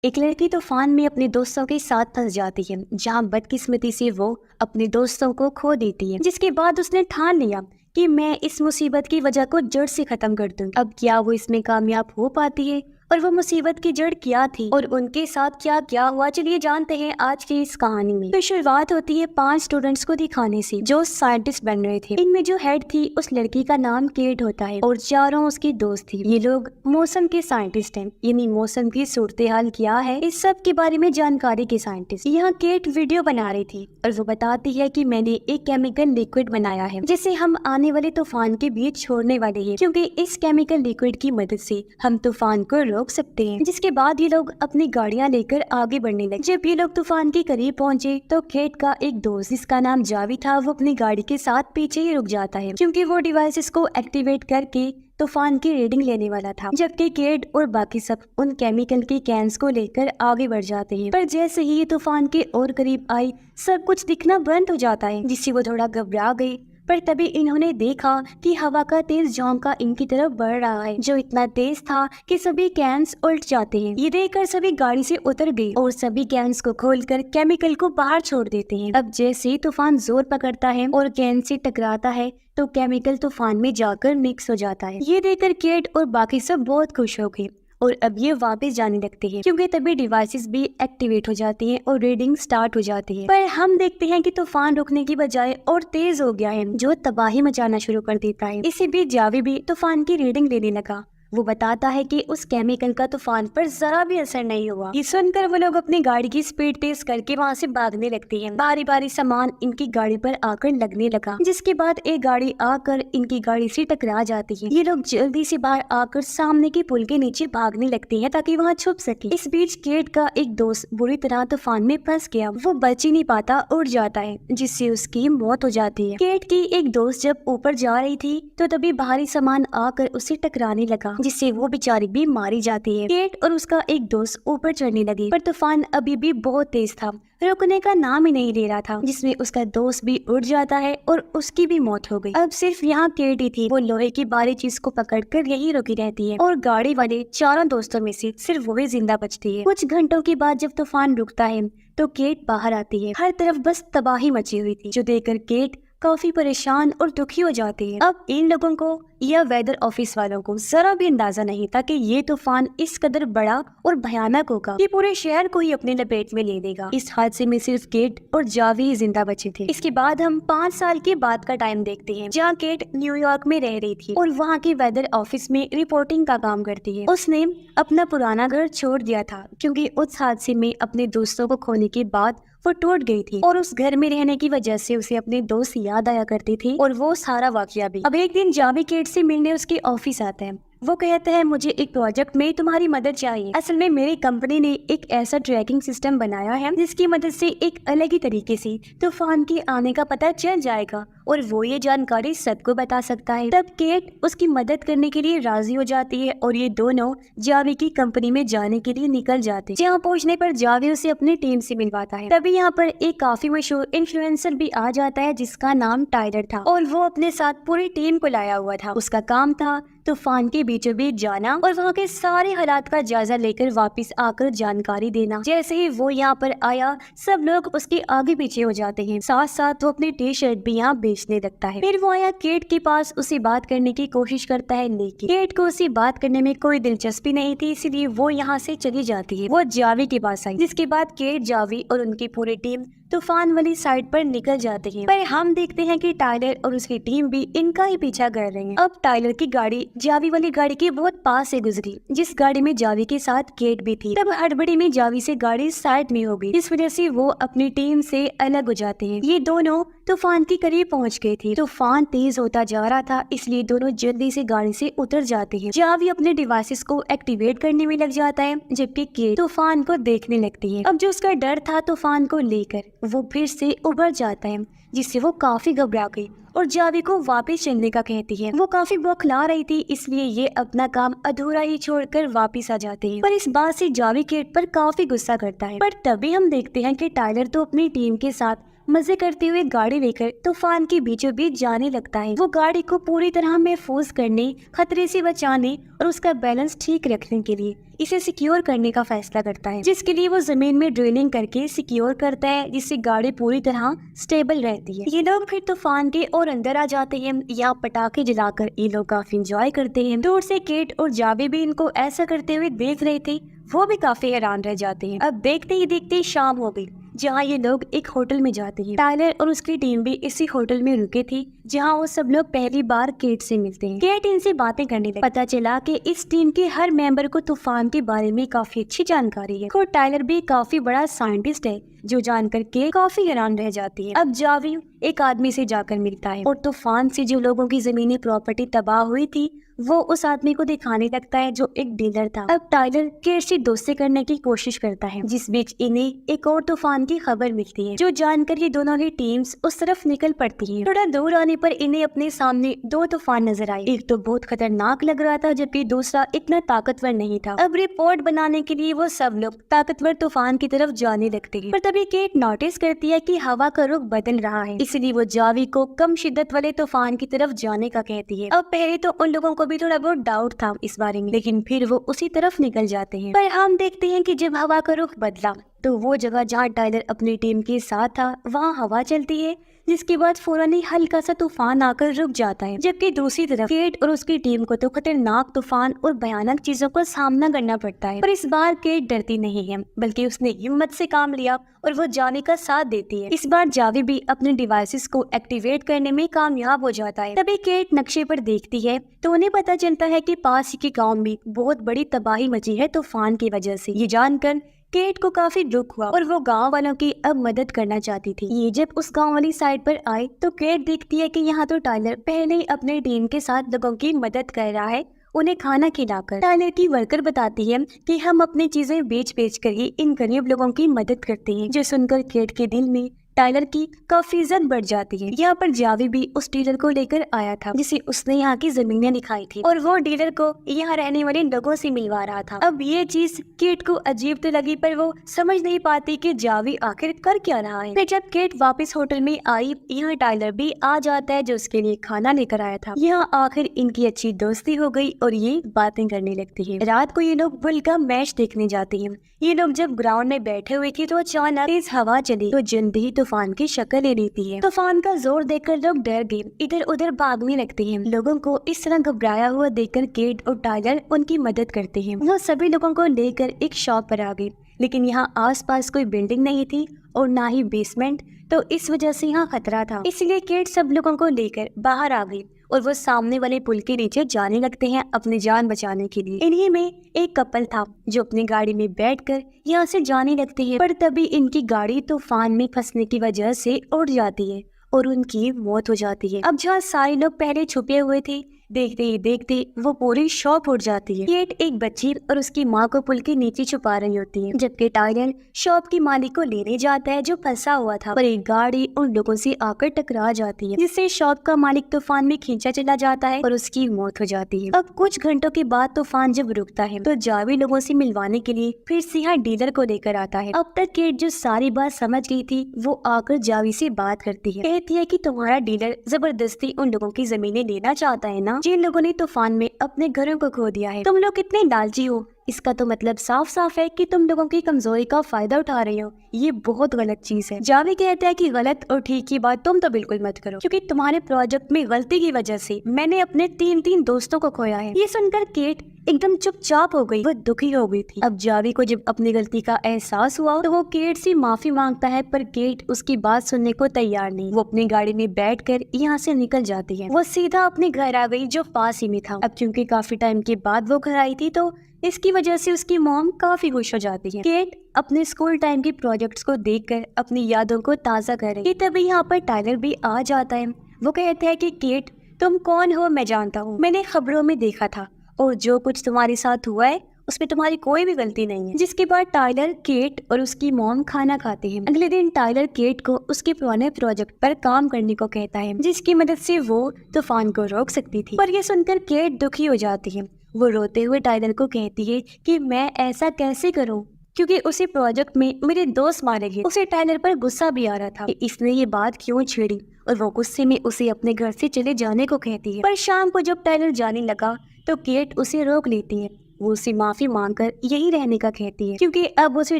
एक लड़की तूफान में अपने दोस्तों के साथ फंस जाती है, जहां बदकिस्मती से वो अपने दोस्तों को खो देती है। जिसके बाद उसने ठान लिया कि मैं इस मुसीबत की वजह को जड़ से खत्म कर दूंगी। अब क्या वो इसमें कामयाब हो पाती है और वो मुसीबत की जड़ क्या थी और उनके साथ क्या क्या हुआ, चलिए जानते हैं आज की इस कहानी में। तो शुरुआत होती है 5 स्टूडेंट्स को दिखाने से जो साइंटिस्ट बन रहे थे। इनमें जो हेड थी उस लड़की का नाम केट होता है और चारों उसकी दोस्त थी। ये लोग मौसम के साइंटिस्ट हैं, यानी मौसम की सूरत हाल क्या है इस सब के बारे में जानकारी के साइंटिस्ट। यहाँ केट वीडियो बना रही थी और वो बताती है कि मैंने एक केमिकल लिक्विड बनाया है जिसे हम आने वाले तूफान के बीच छोड़ने वाले हैं, क्योंकि इस केमिकल लिक्विड की मदद से हम तूफान को रोक सकते हैं। जिसके बाद ये लोग अपनी गाड़ियां लेकर आगे बढ़ने लगे। जब ये लोग तूफान के करीब पहुंचे तो केट का एक दोस्त जिसका नाम जावी था वो अपनी गाड़ी के साथ पीछे ही रुक जाता है, क्योंकि वो डिवाइसेस को एक्टिवेट करके तूफान की रीडिंग लेने वाला था। जबकि केट और बाकी सब उन केमिकल की कैंस को लेकर आगे बढ़ जाते हैं। पर जैसे ही ये तूफान के और करीब आई सब कुछ दिखना बंद हो जाता है, जिससे वो थोड़ा घबरा गई। पर तभी इन्होंने देखा कि हवा का तेज झोंका इनकी तरफ बढ़ रहा है, जो इतना तेज था कि सभी कैंस उल्ट जाते हैं। ये देखकर सभी गाड़ी से उतर गए और सभी कैंस को खोलकर केमिकल को बाहर छोड़ देते हैं। अब जैसे ही तूफान जोर पकड़ता है और कैन से टकराता है तो केमिकल तूफान में जाकर मिक्स हो जाता है। ये देखकर केट और बाकी सब बहुत खुश हो गए और अब ये वापस जाने लगते हैं, क्योंकि तभी डिवाइसेस भी एक्टिवेट हो जाती हैं और रीडिंग स्टार्ट हो जाती है। पर हम देखते हैं कि तूफान रुकने की बजाय और तेज हो गया है, जो तबाही मचाना शुरू कर देता है। इसी बीच जावी भी तूफान की रीडिंग लेने लगा। वो बताता है कि उस केमिकल का तूफान पर जरा भी असर नहीं हुआ। ये सुनकर वो लोग अपनी गाड़ी की स्पीड तेज करके वहाँ से भागने लगते हैं। बारी बारी सामान इनकी गाड़ी पर आकर लगने लगा, जिसके बाद एक गाड़ी आकर इनकी गाड़ी से टकरा जाती है। ये लोग जल्दी से बाहर आकर सामने के पुल के नीचे भागने लगते हैं ताकि वहाँ छुप सके। इस बीच केट का एक दोस्त बुरी तरह तूफान में फंस गया। वो बच ही नहीं पाता, उड़ जाता है, जिससे उसकी मौत हो जाती है। केट की एक दोस्त जब ऊपर जा रही थी तो तभी भारी सामान आकर उसे टकराने लगा, जिससे वो बेचारी भी मारी जाती है। केट और उसका एक दोस्त ऊपर चढ़ने लगे, पर तूफान अभी भी बहुत तेज था, रुकने का नाम ही नहीं ले रहा था, जिसमें उसका दोस्त भी उड़ जाता है और उसकी भी मौत हो गई। अब सिर्फ यहाँ केट ही थी। वो लोहे की बारी चीज को पकड़कर यही रुकी रहती है और गाड़ी वाले चारों दोस्तों में से सिर्फ वही जिंदा बचती है। कुछ घंटों के बाद जब तूफान रुकता है तो केट बाहर आती है। हर तरफ बस तबाही मची हुई थी, जो देखकर केट काफी परेशान और दुखी हो जाती है। अब इन लोगों को या वेदर ऑफिस वालों को जरा भी अंदाजा नहीं था कि ये तूफान इस कदर बड़ा और भयानक होगा, ये पूरे शहर को ही अपने लपेट में ले लेगा। इस हादसे में सिर्फ केट और जावी ही जिंदा बचे थे। इसके बाद हम 5 साल के बाद का टाइम देखते हैं, जहाँ केट न्यूयॉर्क में रह रही थी और वहाँ के वेदर ऑफिस में रिपोर्टिंग का काम करती है। उसने अपना पुराना घर छोड़ दिया था, क्योंकि उस हादसे में अपने दोस्तों को खोने के बाद वो टूट गई थी और उस घर में रहने की वजह से उसे अपने दोस्त याद आया करती थी और वो सारा वाकया भी। अब एक दिन जावी केट से मिलने उसके ऑफिस आता है। वो कहता है मुझे एक प्रोजेक्ट में तुम्हारी मदद चाहिए। असल में मेरी कंपनी ने एक ऐसा ट्रैकिंग सिस्टम बनाया है जिसकी मदद से एक अलग ही तरीके से तूफान के आने का पता चल जाएगा और वो ये जानकारी सबको बता सकता है। तब केट उसकी मदद करने के लिए राजी हो जाती है और ये दोनों जावी की कंपनी में जाने के लिए निकल जाते हैं। जहाँ पहुँचने पर जावी उसे अपनी टीम से मिलवाता है। तभी यहाँ पर एक काफी मशहूर इन्फ्लुएंसर भी आ जाता है जिसका नाम टाइलर था और वो अपने साथ पूरी टीम को लाया हुआ था। उसका काम था तूफान के बीचों बीच जाना और वहाँ के सारे हालात का जायजा लेकर वापस आकर जानकारी देना। जैसे ही वो यहाँ पर आया सब लोग उसके आगे पीछे हो जाते हैं, साथ साथ वो अपनी टी शर्ट भी यहाँ बेचने लगता है। फिर वो आया केट के पास, उसे बात करने की कोशिश करता है, लेकिन केट को उसे बात करने में कोई दिलचस्पी नहीं थी, इसलिए वो यहाँ से चली जाती है। वो जावी के पास आई, जिसके बाद केट, जावी और उनकी पूरी टीम तूफान वाली साइड पर निकल जाते हैं। पर हम देखते हैं कि टाइलर और उसकी टीम भी इनका ही पीछा कर रहे हैं। अब टाइलर की गाड़ी जावी वाली गाड़ी के बहुत पास से गुजरी, जिस गाड़ी में जावी के साथ केट भी थी। तब हड़बड़ी में जावी से गाड़ी साइड में हो गई, इस वजह से वो अपनी टीम से अलग हो जाते हैं। ये दोनों तूफान के करीब पहुंच गए थे। तूफान तेज होता जा रहा था, इसलिए दोनों जल्दी से गाड़ी से उतर जाते हैं। जावी अपने डिवाइसेस को एक्टिवेट करने में लग जाता है, जबकि केट तूफान को देखने लगती है। अब जो उसका डर था तूफान को लेकर, वो फिर से उभर जाता है, जिससे वो काफी घबरा गई और जावी को वापस चलने का कहती है। वो काफी बौखला रही थी, इसलिए ये अपना काम अधूरा ही छोड़कर वापस आ जाते हैं। पर इस बात से जावी केट पर काफी गुस्सा करता है। पर तभी हम देखते हैं कि टाइलर तो अपनी टीम के साथ मजे करते हुए गाड़ी लेकर तूफान के बीचों बीच जाने लगता है। वो गाड़ी को पूरी तरह महफूज करने, खतरे से बचाने और उसका बैलेंस ठीक रखने के लिए इसे सिक्योर करने का फैसला करता है, जिसके लिए वो जमीन में ड्रिलिंग करके सिक्योर करता है, जिससे गाड़ी पूरी तरह स्टेबल रहती है। ये लोग फिर तूफान के और अंदर आ जाते हैं। यहाँ पटाखे जलाकर ये लोग काफी इंजॉय करते हैं। दूर से केट और जावी भी इनको ऐसा करते हुए देख रहे थे, वो भी काफी हैरान रह जाते हैं। अब देखते ही देखते शाम हो गई, जहाँ ये लोग एक होटल में जाते हैं। टायलर और उसकी टीम भी इसी होटल में रुके थे, जहाँ वो सब लोग पहली बार केट से मिलते हैं। केट इनसे बातें करने लगी। पता चला कि इस टीम के हर मेंबर को तूफान के बारे में काफी अच्छी जानकारी है और टायलर भी काफी बड़ा साइंटिस्ट है, जो जानकर के काफी हैरान रह जाती है। अब जावी एक आदमी से जाकर मिलता है और तूफान से जो लोगों की जमीनी प्रॉपर्टी तबाह हुई थी वो उस आदमी को दिखाने लगता है, जो एक डीलर था। अब टायलर केट से दोस्ती करने की कोशिश करता है, जिस बीच इन्हें एक और तूफान की खबर मिलती है, जो जानकर ये दोनों ही टीम्स उस तरफ निकल पड़ती हैं। थोड़ा दूर आने पर इन्हें अपने सामने दो तूफान नजर आए। एक तो बहुत खतरनाक लग रहा था, जबकि दूसरा इतना ताकतवर नहीं था। अब रिपोर्ट बनाने के लिए वो सब लोग ताकतवर तूफान की तरफ जाने लगते हैं, पर तभी केट नोटिस करती है कि हवा का रुख बदल रहा है, इसलिए वो जावी को कम शिद्दत वाले तूफान की तरफ जाने का कहती है। अब पहले तो उन लोगों को भी थोड़ा बहुत डाउट था इस बारे में, लेकिन फिर वो उसी तरफ निकल जाते हैं। पर हम देखते हैं कि जब हवा का रुख बदला तो वो जगह जहाँ टायलर अपनी टीम के साथ था वहाँ हवा चलती है, जिसके बाद फौरन ही हल्का सा तूफान आकर रुक जाता है। जबकि दूसरी तरफ केट और उसकी टीम को तो खतरनाक तूफान और भयानक चीजों का सामना करना पड़ता है। पर इस बार केट डरती नहीं है, बल्कि उसने हिम्मत से काम लिया और वो जावी का साथ देती है। इस बार जावी भी अपने डिवाइसेस को एक्टिवेट करने में कामयाब हो जाता है। तभी केट नक्शे पर देखती है तो उन्हें पता चलता है कि पास ही के गाँव में बहुत बड़ी तबाही मची है तूफान की वजह से। ये जानकर केट को काफी दुख हुआ और वो गांव वालों की अब मदद करना चाहती थी। ये जब उस गांव वाली साइड पर आए तो केट देखती है कि यहाँ तो टायलर पहले ही अपने टीम के साथ लोगों की मदद कर रहा है, उन्हें खाना खिलाकर। टायलर की वर्कर बताती है कि हम अपनी चीजें बेच कर ही इन गरीब लोगों की मदद करते हैं, जो सुनकर केट के दिल में टायलर की काफी इज्जत बढ़ जाती है। यहाँ पर जावी भी उस डीलर को लेकर आया था, जिसे उसने यहाँ की जमीनें दिखाई थी और वो डीलर को यहाँ रहने वाले लोगों से मिलवा रहा था। अब ये चीज केट को अजीब तो लगी, पर वो समझ नहीं पाती कि जावी आखिर कर क्या रहा है। फिर जब केट वापस होटल में आई, यहाँ टायलर भी आ जाता है, जो उसके लिए खाना लेकर आया था। यहाँ आखिर इनकी अच्छी दोस्ती हो गई और ये बातें करने लगती है। रात को ये लोग बुल का मैच देखने जाते हैं। ये लोग जब ग्राउंड में बैठे हुए थे तो अचानक तेज हवा चली, तो जल्दी ही तूफान की शक्ल ले लेती है। तूफान का जोर देखकर लोग डर गए, इधर उधर भागने लगते हैं। लोगों को इस तरह घबराया हुआ देखकर केट और टायलर उनकी मदद करते हैं। वो सभी लोगों को लेकर एक शॉप पर आ गए, लेकिन यहाँ आसपास कोई बिल्डिंग नहीं थी और ना ही बेसमेंट, तो इस वजह से यहाँ खतरा था। इसलिए केट सब लोगों को लेकर बाहर आ गई और वो सामने वाले पुल के नीचे जाने लगते हैं अपनी जान बचाने के लिए। इन्हीं में एक कपल था जो अपनी गाड़ी में बैठकर यहाँ से जाने लगते हैं, पर तभी इनकी गाड़ी तूफान में फंसने की वजह से उड़ जाती है और उनकी मौत हो जाती है। अब जहाँ सारे लोग पहले छुपे हुए थे, देखते ही देखते वो पूरी शॉप उड़ जाती है। केट एक बच्ची और उसकी माँ को पुल के नीचे छुपा रही होती है, जबकि टायलर शॉप की मालिक को लेने जाता है जो फंसा हुआ था, पर एक गाड़ी उन लोगों से आकर टकरा जाती है, जिससे शॉप का मालिक तूफान में खींचा चला जाता है और उसकी मौत हो जाती है। अब कुछ घंटों के बाद तूफान जब रुकता है तो जावी लोगों से मिलवाने के लिए फिर से यहाँ डीलर को लेकर आता है। अब तक केट जो सारी बात समझ गई थी वो आकर जावी से बात करती है, कहती है कि तुम्हारा डीलर जबरदस्ती उन लोगों की जमीनें लेना चाहता है ना, जिन लोगों ने तूफान में अपने घरों को खो दिया है। तुम लोग कितने लालची हो, इसका तो मतलब साफ साफ है कि तुम लोगों की कमजोरी का फायदा उठा रहे हो। ये बहुत गलत चीज है। जावी कहता है कि गलत और ठीक की बात तुम तो बिल्कुल मत करो, क्योंकि तुम्हारे प्रोजेक्ट में गलती की वजह से मैंने अपने तीन दोस्तों को खोया है। ये सुनकर केट एकदम चुपचाप हो गई, वो दुखी हो गई थी। अब जावी को जब अपनी गलती का एहसास हुआ तो वो केट से माफी मांगता है, पर केट उसकी बात सुनने को तैयार नहीं। वो अपनी गाड़ी में बैठकर यहाँ से निकल जाती है। वो सीधा अपने घर आ गई जो पास ही में था। अब क्योंकि काफी टाइम के बाद वो घर आई थी तो इसकी वजह से उसकी मॉम काफी खुश हो जाती है। केट अपने स्कूल टाइम के प्रोजेक्ट्स को देखकर अपनी यादों को ताज़ा कर रही है। तभी यहाँ पर टायलर भी आ जाता है। वो कहता है कि केट तुम कौन हो मैं जानता हूँ, मैंने खबरों में देखा था और जो कुछ तुम्हारे साथ हुआ है उसमें तुम्हारी कोई भी गलती नहीं है। जिसके बाद टायलर, केट और उसकी मॉम खाना खाते हैं। अगले दिन टायलर केट को उसके पुराने प्रोजेक्ट पर काम करने को कहता है, जिसकी मदद से वो तूफान को रोक सकती थी। पर यह सुनकर केट दुखी हो जाती है। वो रोते हुए टायलर को कहती है कि मैं ऐसा कैसे करूं, क्योंकि उसी प्रोजेक्ट में मेरे दोस्त मारे गए। उसे टाइलर पर गुस्सा भी आ रहा था कि इसने ये बात क्यों छेड़ी, और वो गुस्से में उसे अपने घर से चले जाने को कहती है। पर शाम को जब टाइलर जाने लगा तो केट उसे रोक लेती है। वो उसे माफी मांगकर यही रहने का कहती है, क्योंकि अब उसे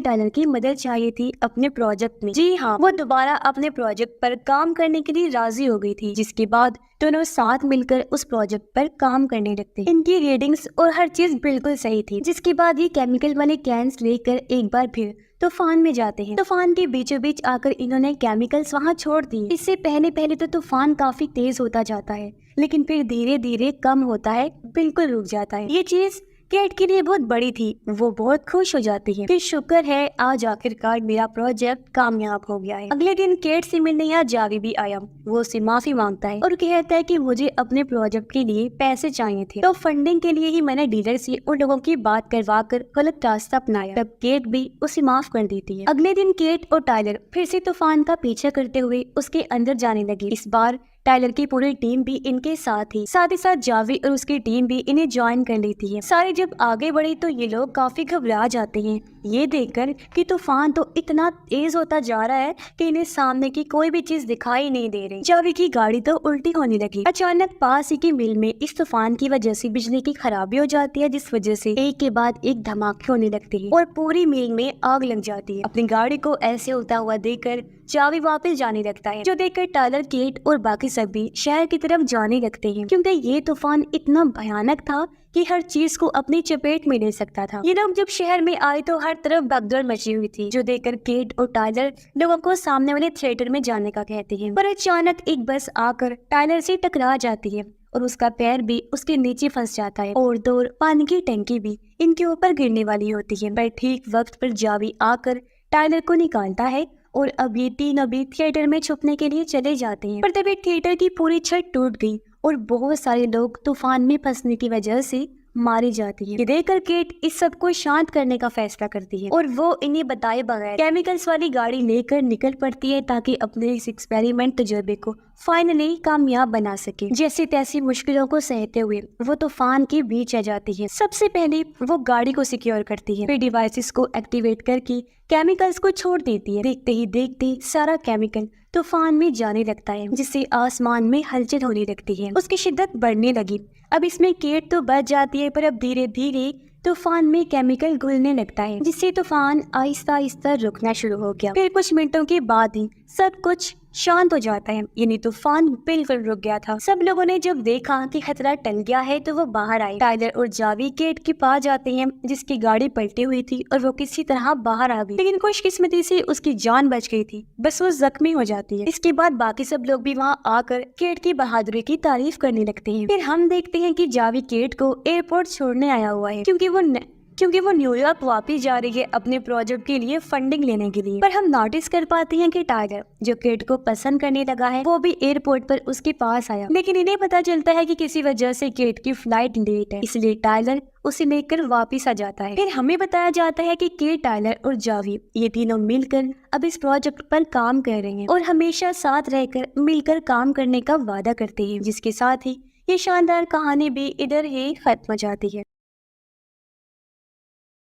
टाइलर की मदद चाहिए थी अपने प्रोजेक्ट में। जी हाँ, वो दोबारा अपने प्रोजेक्ट पर काम करने के लिए राजी हो गई थी, जिसके बाद दोनों साथ मिलकर उस प्रोजेक्ट पर काम करने लगते। इनकी रीडिंग्स और हर चीज बिल्कुल सही थी। जिसके बाद ये केमिकल वाले कैंस लेकर एक बार फिर तूफान में जाते हैं। तूफान के बीचों बीच आकर इन्होंने केमिकल्स वहाँ छोड़ दिए। इससे पहले पहले तो तूफान काफी तेज होता जाता है, लेकिन फिर धीरे धीरे कम होता है, बिल्कुल रुक जाता है। ये चीज केट के लिए बहुत बड़ी थी। वो बहुत खुश हो जाती है कि शुक्र है आज आखिरकार मेरा प्रोजेक्ट कामयाब हो गया है। अगले दिन केट से मिलने यहाँ जावी भी आया। वो उससे माफी मांगता है और कहता है कि मुझे अपने प्रोजेक्ट के लिए पैसे चाहिए थे, तो फंडिंग के लिए ही मैंने डीलर से उन लोगों की बात करवा कर गलत रास्ता अपनाया। तब केट भी उसे माफ कर देती है। अगले दिन केट और टाइलर फिर से तूफान का पीछा करते हुए उसके अंदर जाने लगे। इस बार टाइलर की पूरी टीम भी इनके साथ ही साथ जावी और उसकी टीम भी इन्हें ज्वाइन कर लेती है। सारे जब आगे बढ़े तो ये लोग काफी घबरा जाते हैं, ये देखकर कि तूफान तो इतना तेज होता जा रहा है कि इन्हें सामने की कोई भी चीज दिखाई नहीं दे रही। जावी की गाड़ी तो उल्टी होने लगी। अचानक पास ही की मिल में इस तूफान की वजह से बिजली की खराबी हो जाती है, जिस वजह से एक के बाद एक धमाके होने लगते हैं और पूरी मिल में आग लग जाती है। अपनी गाड़ी को ऐसे होता हुआ देखकर जावी वापस जाने लगता है, जो देखकर टाइलर, केट और बाकी सभी शहर की तरफ जाने लगते हैं, क्योंकि ये तूफान इतना भयानक था कि हर चीज को अपनी चपेट में ले सकता था। ये लोग जब शहर में आए तो हर तरफ भगदड़ मची हुई थी, जो देखकर केट और टाइलर लोगों को सामने वाले थिएटर में जाने का कहते हैं। पर अचानक एक बस आकर टाइलर से टकरा जाती है और उसका पैर भी उसके नीचे फंस जाता है और दूर पानी की टंकी भी इनके ऊपर गिरने वाली होती है। पर ठीक वक्त पर जावी आकर टाइलर को निकालता है और अब ये तीनों भी थिएटर में छुपने के लिए चले जाते हैं। पर तभी थिएटर की पूरी छत टूट गई और बहुत सारे लोग तूफान में फंसने की वजह से मारी जाती है। ये देखकर केट इस सब को शांत करने का फैसला करती है और वो इन्हें बताए बगैर केमिकल्स वाली गाड़ी लेकर निकल पड़ती है, ताकि अपने इस एक्सपेरिमेंट तजुर्बे को फाइनली कामयाब बना सके। जैसे तैसी मुश्किलों को सहते हुए वो तूफान के बीच आ जाती है। सबसे पहले वो गाड़ी को सिक्योर करती है, फिर डिवाइसेस को एक्टिवेट करके केमिकल्स को छोड़ देती है। देखते ही देखते सारा केमिकल तूफान में जाने लगता है, जिससे आसमान में हलचल होने लगती है। उसकी शिद्दत बढ़ने लगी। अब इसमें केट तो बच जाती है, पर अब धीरे धीरे तूफान में केमिकल घुलने लगता है, जिससे तूफान आहिस्ता आहिस्ता रुकना शुरू हो गया। फिर कुछ मिनटों के बाद ही सब कुछ शांत हो जाता है, यानी तूफान बिल्कुल रुक गया था। सब लोगों ने जब देखा कि खतरा टल गया है तो वो बाहर आए। टाइलर और जावी केट के पास जाते हैं, जिसकी गाड़ी पलटी हुई थी और वो किसी तरह बाहर आ गई, लेकिन खुशकिस्मती से उसकी जान बच गई थी, बस वो जख्मी हो जाती है। इसके बाद बाकी सब लोग भी वहाँ आकर केट की बहादुरी की तारीफ करने लगते हैं। फिर हम देखते हैं कि जावी केट को एयरपोर्ट छोड़ने आया हुआ है, क्योंकि वो न्यूयॉर्क वापस जा रही है अपने प्रोजेक्ट के लिए फंडिंग लेने के लिए। पर हम नोटिस कर पाते हैं कि टाइलर, जो केट को पसंद करने लगा है, वो भी एयरपोर्ट पर उसके पास आया, लेकिन इन्हें पता चलता है कि किसी वजह से केट की फ्लाइट लेट है, इसलिए टाइलर उसे लेकर वापस आ जाता है। फिर हमें बताया जाता है कि केट, टाइलर और जावी ये तीनों मिलकर अब इस प्रोजेक्ट पर काम कर रहे हैं और हमेशा साथ रहकर मिलकर काम करने का वादा करते हैं, जिसके साथ ही ये शानदार कहानी भी इधर ही खत्म हो जाती है।